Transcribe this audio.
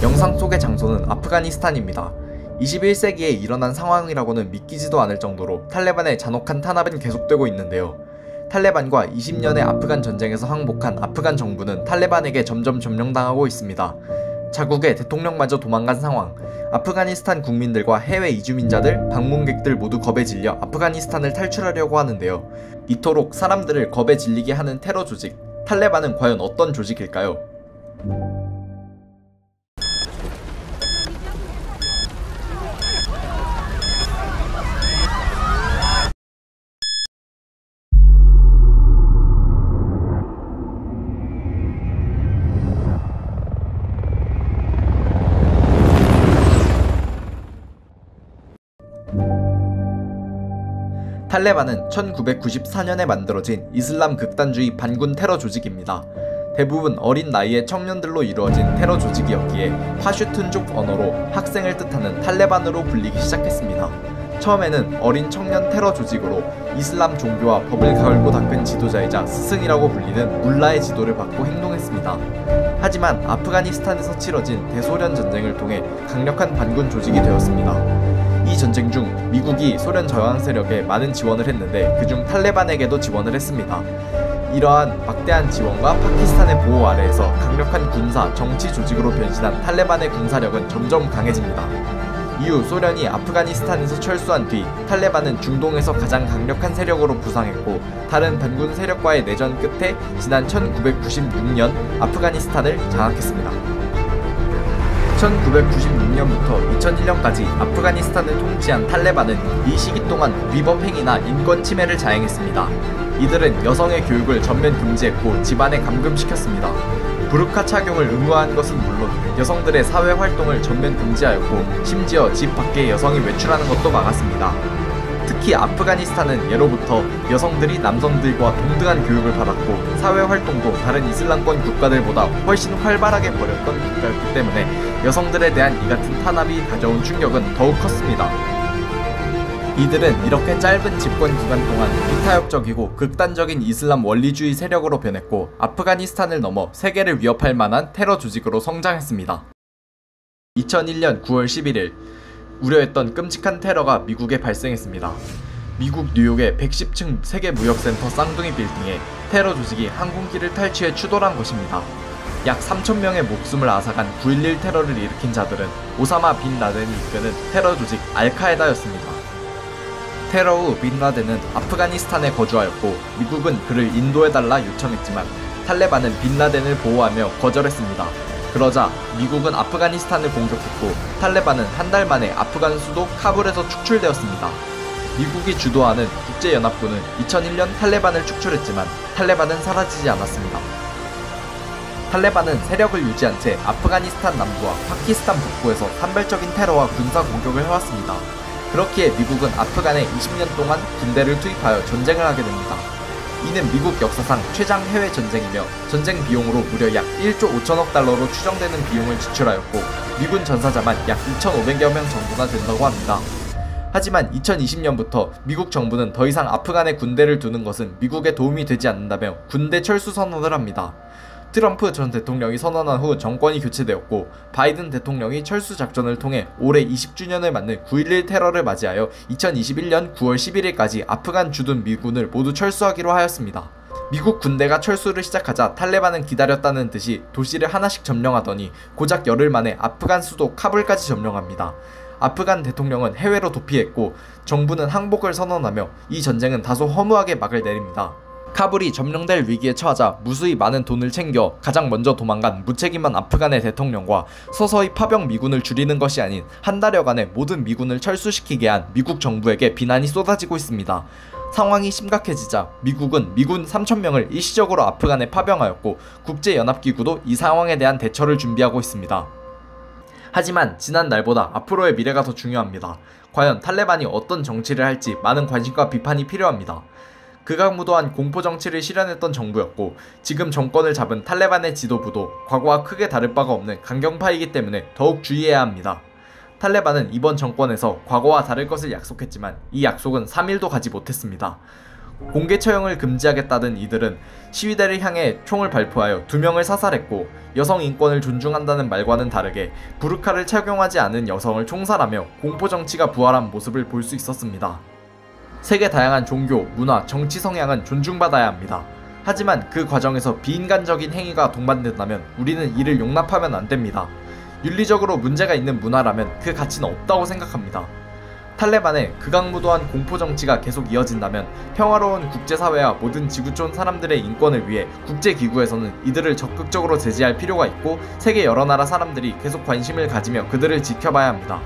영상 속의 장소는 아프가니스탄입니다. 21세기에 일어난 상황이라고는 믿기지도 않을 정도로 탈레반의 잔혹한 탄압은 계속되고 있는데요. 탈레반과 20년의 아프간 전쟁에서 항복한 아프간 정부는 탈레반에게 점점 점령당하고 있습니다. 자국의 대통령마저 도망간 상황, 아프가니스탄 국민들과 해외 이주민자들, 방문객들 모두 겁에 질려 아프가니스탄을 탈출하려고 하는데요. 이토록 사람들을 겁에 질리게 하는 테러 조직, 탈레반은 과연 어떤 조직일까요? 탈레반은 1994년에 만들어진 이슬람 극단주의 반군 테러 조직입니다. 대부분 어린 나이의 청년들로 이루어진 테러 조직이었기에 파슈툰족 언어로 학생을 뜻하는 탈레반으로 불리기 시작했습니다. 처음에는 어린 청년 테러 조직으로 이슬람 종교와 법을 갈고 닦은 지도자이자 스승이라고 불리는 물라의 지도를 받고 행동했습니다. 하지만 아프가니스탄에서 치러진 대소련 전쟁을 통해 강력한 반군 조직이 되었습니다. 이 전쟁 중 미국이 소련 저항 세력에 많은 지원을 했는데 그중 탈레반에게도 지원을 했습니다. 이러한 막대한 지원과 파키스탄의 보호 아래에서 강력한 군사, 정치 조직으로 변신한 탈레반의 군사력은 점점 강해집니다. 이후 소련이 아프가니스탄에서 철수한 뒤 탈레반은 중동에서 가장 강력한 세력으로 부상했고 다른 반군 세력과의 내전 끝에 지난 1996년 아프가니스탄을 장악했습니다. 1996년부터 2001년까지 아프가니스탄을 통치한 탈레반은 이 시기 동안 위법행위나 인권 침해를 자행했습니다. 이들은 여성의 교육을 전면 금지했고 집안에 감금시켰습니다. 부르카 착용을 의무화한 것은 물론 여성들의 사회활동을 전면 금지하였고 심지어 집 밖에 여성이 외출하는 것도 막았습니다. 특히 아프가니스탄은 예로부터 여성들이 남성들과 동등한 교육을 받았고 사회활동도 다른 이슬람권 국가들보다 훨씬 활발하게 벌였던 국가였기 때문에 여성들에 대한 이 같은 탄압이 가져온 충격은 더욱 컸습니다. 이들은 이렇게 짧은 집권 기간 동안 비타협적이고 극단적인 이슬람 원리주의 세력으로 변했고 아프가니스탄을 넘어 세계를 위협할 만한 테러 조직으로 성장했습니다. 2001년 9월 11일 우려했던 끔찍한 테러가 미국에 발생했습니다. 미국 뉴욕의 110층 세계무역센터 쌍둥이 빌딩에 테러 조직이 항공기를 탈취해 추돌한 것입니다. 약 3,000명의 목숨을 앗아간 9.11 테러를 일으킨 자들은 오사마 빈 라덴이 이끄는 테러 조직 알카에다였습니다. 테러 후 빈 라덴은 아프가니스탄에 거주하였고 미국은 그를 인도해달라 요청했지만 탈레반은 빈 라덴을 보호하며 거절했습니다. 그러자 미국은 아프가니스탄을 공격했고 탈레반은 한 달 만에 아프간 수도 카불에서 축출되었습니다. 미국이 주도하는 국제연합군은 2001년 탈레반을 축출했지만 탈레반은 사라지지 않았습니다. 탈레반은 세력을 유지한 채 아프가니스탄 남부와 파키스탄 북부에서 산발적인 테러와 군사 공격을 해왔습니다. 그렇기에 미국은 아프간에 20년 동안 군대를 투입하여 전쟁을 하게 됩니다. 이는 미국 역사상 최장 해외 전쟁이며 전쟁 비용으로 무려 약 1조 5천억 달러로 추정되는 비용을 지출하였고 미군 전사자만 약 2,500여 명 정도나 된다고 합니다. 하지만 2020년부터 미국 정부는 더 이상 아프간에 군대를 두는 것은 미국에 도움이 되지 않는다며 군대 철수 선언을 합니다. 트럼프 전 대통령이 선언한 후 정권이 교체되었고 바이든 대통령이 철수 작전을 통해 올해 20주년을 맞는 9.11 테러를 맞이하여 2021년 9월 11일까지 아프간 주둔 미군을 모두 철수하기로 하였습니다. 미국 군대가 철수를 시작하자 탈레반은 기다렸다는 듯이 도시를 하나씩 점령하더니 고작 열흘 만에 아프간 수도 카불까지 점령합니다. 아프간 대통령은 해외로 도피했고 정부는 항복을 선언하며 이 전쟁은 다소 허무하게 막을 내립니다. 카불이 점령될 위기에 처하자 무수히 많은 돈을 챙겨 가장 먼저 도망간 무책임한 아프간의 대통령과 서서히 파병 미군을 줄이는 것이 아닌 한 달여간의 모든 미군을 철수시키게 한 미국 정부에게 비난이 쏟아지고 있습니다. 상황이 심각해지자 미국은 미군 3,000명을 일시적으로 아프간에 파병하였고 국제연합기구도 이 상황에 대한 대처를 준비하고 있습니다. 하지만 지난 날보다 앞으로의 미래가 더 중요합니다. 과연 탈레반이 어떤 정치를 할지 많은 관심과 비판이 필요합니다. 극악무도한 공포정치를 실현했던 정부였고 지금 정권을 잡은 탈레반의 지도부도 과거와 크게 다를 바가 없는 강경파이기 때문에 더욱 주의해야 합니다. 탈레반은 이번 정권에서 과거와 다를 것을 약속했지만 이 약속은 3일도 가지 못했습니다. 공개 처형을 금지하겠다던 이들은 시위대를 향해 총을 발포하여 2명을 사살했고, 여성 인권을 존중한다는 말과는 다르게 부르카를 착용하지 않은 여성을 총살하며 공포 정치가 부활한 모습을 볼 수 있었습니다. 세계 다양한 종교, 문화, 정치 성향은 존중받아야 합니다. 하지만 그 과정에서 비인간적인 행위가 동반된다면 우리는 이를 용납하면 안 됩니다. 윤리적으로 문제가 있는 문화라면 그 가치는 없다고 생각합니다. 탈레반의 극악무도한 공포정치가 계속 이어진다면 평화로운 국제사회와 모든 지구촌 사람들의 인권을 위해 국제기구에서는 이들을 적극적으로 제지할 필요가 있고, 세계 여러 나라 사람들이 계속 관심을 가지며 그들을 지켜봐야 합니다.